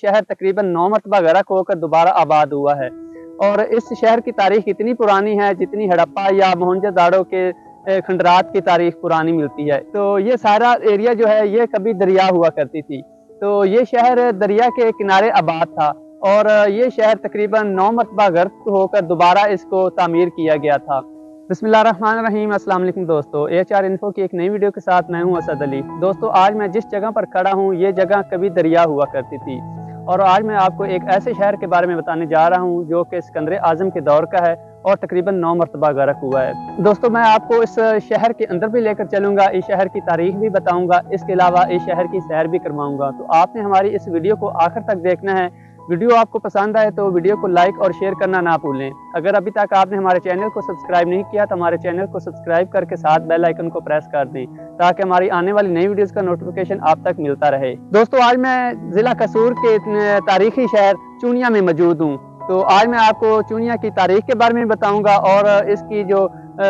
शहर तकरीबन 9 मरतबा गर्क होकर दोबारा आबाद हुआ है। और इस शहर की तारीख इतनी पुरानी है जितनी हड़प्पा या मोहनजोदाड़ो के खंडरात की तारीख पुरानी मिलती है। तो ये सारा एरिया जो है ये कभी दरिया हुआ करती थी, तो ये शहर दरिया के किनारे आबाद था और ये शहर तकरीबन 9 मरतबा गर्क होकर दोबारा इसको तामीर किया गया था। बिस्मिल्लाहिर्रहमानिर्रहीम। अस्सलाम वालेकुम दोस्तों, AHR इन्फो की एक नई वीडियो के साथ मैं हूं असद अली। दोस्तों, आज मैं जिस जगह पर खड़ा हूं ये जगह कभी दरिया हुआ करती थी और आज मैं आपको एक ऐसे शहर के बारे में बताने जा रहा हूं जो कि सिकंदर आज़म के दौर का है और तकरीबन 9 मरतबा गर्क हुआ है। दोस्तों, मैं आपको इस शहर के अंदर भी लेकर चलूँगा, इस शहर की तारीख भी बताऊँगा, इसके अलावा इस शहर की सैर भी करवाऊँगा। तो आपने हमारी इस वीडियो को आखिर तक देखना है। वीडियो आपको पसंद आए तो वीडियो को लाइक और शेयर करना ना भूलें। अगर अभी तक आपने हमारे चैनल को सब्सक्राइब नहीं किया तो हमारे चैनल को सब्सक्राइब करके साथ बेल आइकन को प्रेस कर दें ताकि हमारी आने वाली नई वीडियोस का नोटिफिकेशन आप तक मिलता रहे। दोस्तों, आज मैं ज़िला कसुर के तारीखी शहर चूनिया में मौजूद हूँ। तो आज मैं आपको चूनिया की तारीख के बारे में बताऊँगा और इसकी जो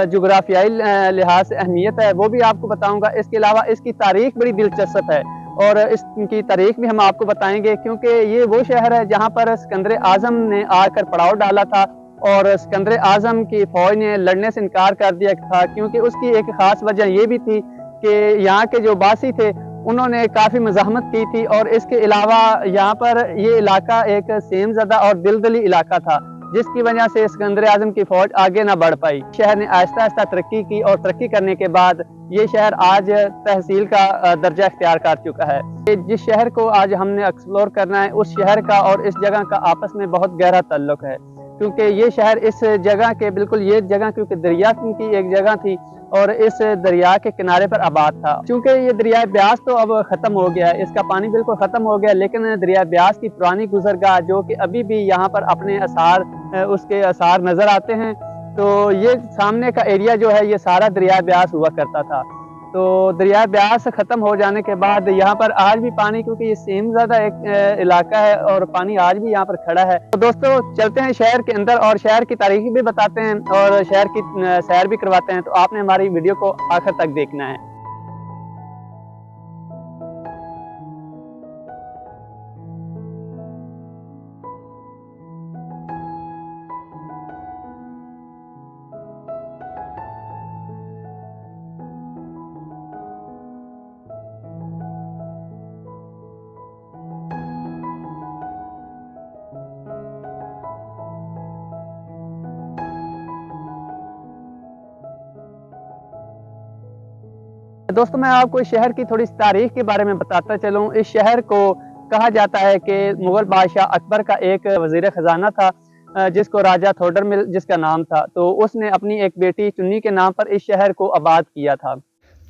जुग्राफियाई लिहाज से अहमियत है वो भी आपको बताऊँगा। इसके अलावा इसकी तारीख बड़ी दिलचस्प है और इसकी तारीख भी हम आपको बताएंगे, क्योंकि ये वो शहर है जहाँ पर सिकंदर आज़म ने आकर पड़ाव डाला था और सिकंदर आज़म की फ़ौज ने लड़ने से इनकार कर दिया था, क्योंकि उसकी एक ख़ास वजह ये भी थी कि यहाँ के जो बासी थे उन्होंने काफ़ी मज़ाहमत की थी और इसके अलावा यहाँ पर ये इलाका एक सेमज़दा और दिलदली इलाका था, जिसकी वजह से सिकंदर आज़म की फ़ौज आगे ना बढ़ पाई। शहर ने आहिस्ता आहिस्ता तरक्की की और तरक्की करने के बाद ये शहर आज तहसील का दर्जा इख्तियार कर चुका है। जिस शहर को आज हमने एक्सप्लोर करना है उस शहर का और इस जगह का आपस में बहुत गहरा ताल्लुक है, क्योंकि ये शहर इस जगह के बिल्कुल ये जगह क्योंकि दरिया की एक जगह थी और इस दरिया के किनारे पर आबाद था। क्योंकि ये दरिया ब्यास तो अब ख़त्म हो गया है, इसका पानी बिल्कुल ख़त्म हो गया, लेकिन दरिया ब्यास की पुरानी गुजरगाह जो कि अभी भी यहाँ पर अपने उसके आसार नज़र आते हैं। तो ये सामने का एरिया जो है ये सारा दरिया ब्यास हुआ करता था। तो दरिया ब्यास ख़त्म हो जाने के बाद यहाँ पर आज भी पानी, क्योंकि ये सेम ज़्यादा एक इलाका है और पानी आज भी यहाँ पर खड़ा है। तो दोस्तों, चलते हैं शहर के अंदर और शहर की तारीख भी बताते हैं और शहर की सैर भी करवाते हैं। तो आपने हमारी वीडियो को आखिर तक देखना है। दोस्तों, मैं आपको इस शहर की थोड़ी तारीख के बारे में बताता चलूँ। इस शहर को कहा जाता है कि मुग़ल बादशाह अकबर का एक वज़ीर ख़जाना था जिसको राजा थोडरमिल जिसका नाम था, तो उसने अपनी एक बेटी चुन्नी के नाम पर इस शहर को आबाद किया था।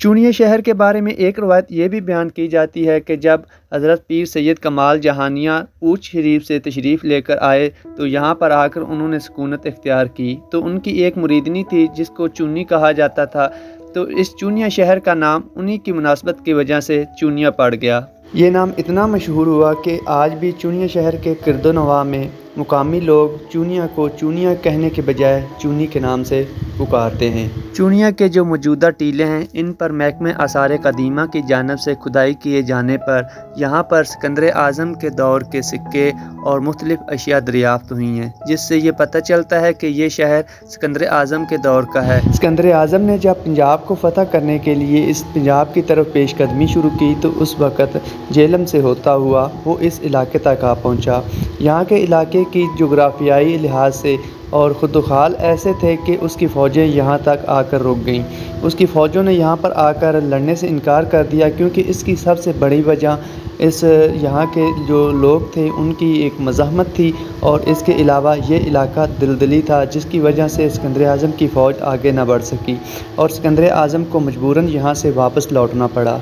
चूनिया शहर के बारे में एक रवायत ये भी बयान की जाती है कि जब हज़रत पीर सैयद कमाल जहानिया ऊँच शरीफ से तशरीफ़ लेकर आए तो यहाँ पर आकर उन्होंने सुकूनत इख्तियार की। तो उनकी एक मुरीदनी थी जिसको चुन्नी कहा जाता था, तो इस चूनिया शहर का नाम उन्हीं की मुनासबत की वजह से चूनिया पड़ गया। ये नाम इतना मशहूर हुआ कि आज भी चूनिया शहर के किरदोनवा में मुकामी लोग चूनिया को चूनिया कहने के बजाय चूनी के नाम से पुकारते हैं। चूनिया के जो मौजूदा टीले हैं इन पर महकमे आसार कदीमा की जानिब से खुदाई किए जाने पर यहाँ पर सिकंदर आज़म के दौर के सिक्के और मुख्तलिफ अशिया दरियाफ्त हुई हैं, जिससे ये पता चलता है कि ये शहर सिकंदर आज़म के दौर का है। सिकंदर आज़म ने जब पंजाब को फतह करने के लिए इस पंजाब की तरफ पेशकदमी शुरू की तो उस वक़्त जेलम से होता हुआ वो इस इलाके तक आ पहुँचा। यहाँ के इलाके की जोग्राफियाई लिहाज से और खुदुखाल ऐसे थे कि उसकी फ़ौजें यहाँ तक आकर रुक गईं। उसकी फ़ौजों ने यहाँ पर आकर लड़ने से इनकार कर दिया, क्योंकि इसकी सबसे बड़ी वजह इस यहाँ के जो लोग थे उनकी एक मज़ाहमत थी और इसके अलावा ये इलाका दिलदली था, जिसकी वजह से सिकंदर आज़म की फ़ौज आगे ना बढ़ सकी और सिकंदर आज़म को मजबूरन यहाँ से वापस लौटना पड़ा।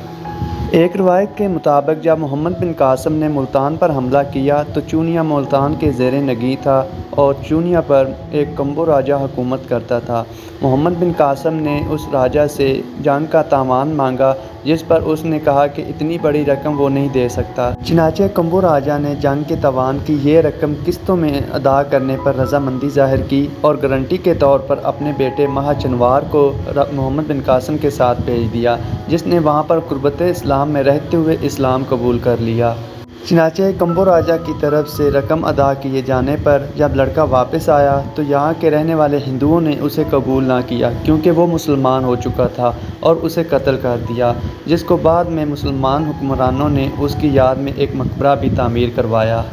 एक रवायत के मुताबिक जब मोहम्मद बिन कासिम ने मुल्तान पर हमला किया तो चूनिया मुल्तान के ज़ेरे नगी था और चूनिया पर एक कम्बो राजा हुकूमत करता था। मोहम्मद बिन कासिम ने उस राजा से जंग का तावान मांगा, जिस पर उसने कहा कि इतनी बड़ी रकम वो नहीं दे सकता। चनाचे कम्बो राजा ने जंग के तावान की ये रकम किस्तों में अदा करने पर रजामंदी ज़ाहिर की और गारंटी के तौर पर अपने बेटे माह चनवार को मोहम्मद बिन कासिम के साथ भेज दिया, जिसने वहाँ पर कुर्बत इस्लाम में रहते हुए इस्लाम कबूल कर लिया। चनाचे कम्बो राजा की तरफ से रकम अदा किए जाने पर जब लड़का वापस आया तो यहाँ के रहने वाले हिंदुओं ने उसे कबूल ना किया क्योंकि वो मुसलमान हो चुका था और उसे कत्ल कर दिया, जिसको बाद में मुसलमान हुक्मरानों ने उसकी याद में एक मकबरा भी तामीर करवाया।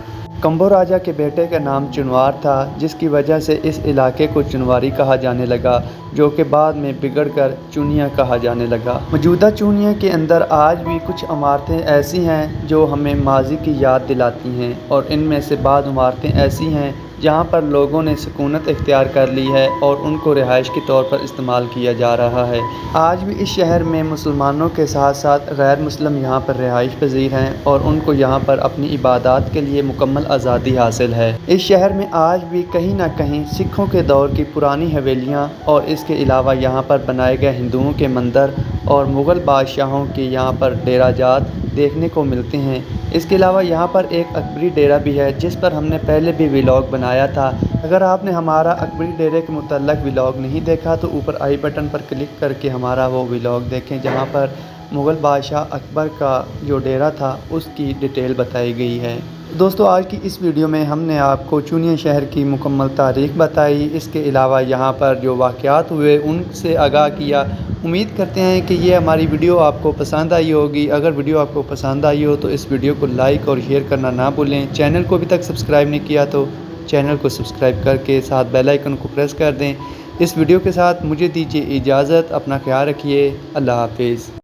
कम्बो राजा के बेटे का नाम चुनवार था, जिसकी वजह से इस इलाके को चुनवारी कहा जाने लगा, जो कि बाद में बिगड़कर चुनिया कहा जाने लगा। मौजूदा चुनिया के अंदर आज भी कुछ इमारतें ऐसी हैं जो हमें माजी की याद दिलाती हैं, और इनमें से बाद इमारतें ऐसी हैं जहाँ पर लोगों ने सुकूनत इख्तियार कर ली है और उनको रिहाइश के तौर पर इस्तेमाल किया जा रहा है। आज भी इस शहर में मुसलमानों के साथ साथ गैर मुस्लिम यहाँ पर रिहाइश पजीर हैं और उनको यहाँ पर अपनी इबादत के लिए मुकम्मल आज़ादी हासिल है। इस शहर में आज भी कहीं ना कहीं सिखों के दौर की पुरानी हवेलियाँ और इसके अलावा यहाँ पर बनाए गए हिंदुओं के मंदिर और मुग़ल बादशाहों के यहाँ पर डेराजात देखने को मिलते हैं। इसके अलावा यहाँ पर एक अकबरी डेरा भी है, जिस पर हमने पहले भी व्लॉग बनाया था। अगर आपने हमारा अकबरी डेरे के मुतल्लक व्लॉग नहीं देखा तो ऊपर आई बटन पर क्लिक करके हमारा वो व्लॉग देखें, जहाँ पर मुग़ल बादशाह अकबर का जो डेरा था उसकी डिटेल बताई गई है। दोस्तों, आज की इस वीडियो में हमने आपको चुनिया शहर की मुकम्मल तारीख़ बताई, इसके अलावा यहाँ पर जो वाक़यात हुए उनसे आगाह किया। उम्मीद करते हैं कि ये हमारी वीडियो आपको पसंद आई होगी। अगर वीडियो आपको पसंद आई हो तो इस वीडियो को लाइक और शेयर करना ना भूलें। चैनल को अभी तक सब्सक्राइब नहीं किया तो चैनल को सब्सक्राइब करके साथ बेल आइकन को प्रेस कर दें। इस वीडियो के साथ मुझे दीजिए इजाज़त। अपना ख्याल रखिए। अल्लाह हाफिज़।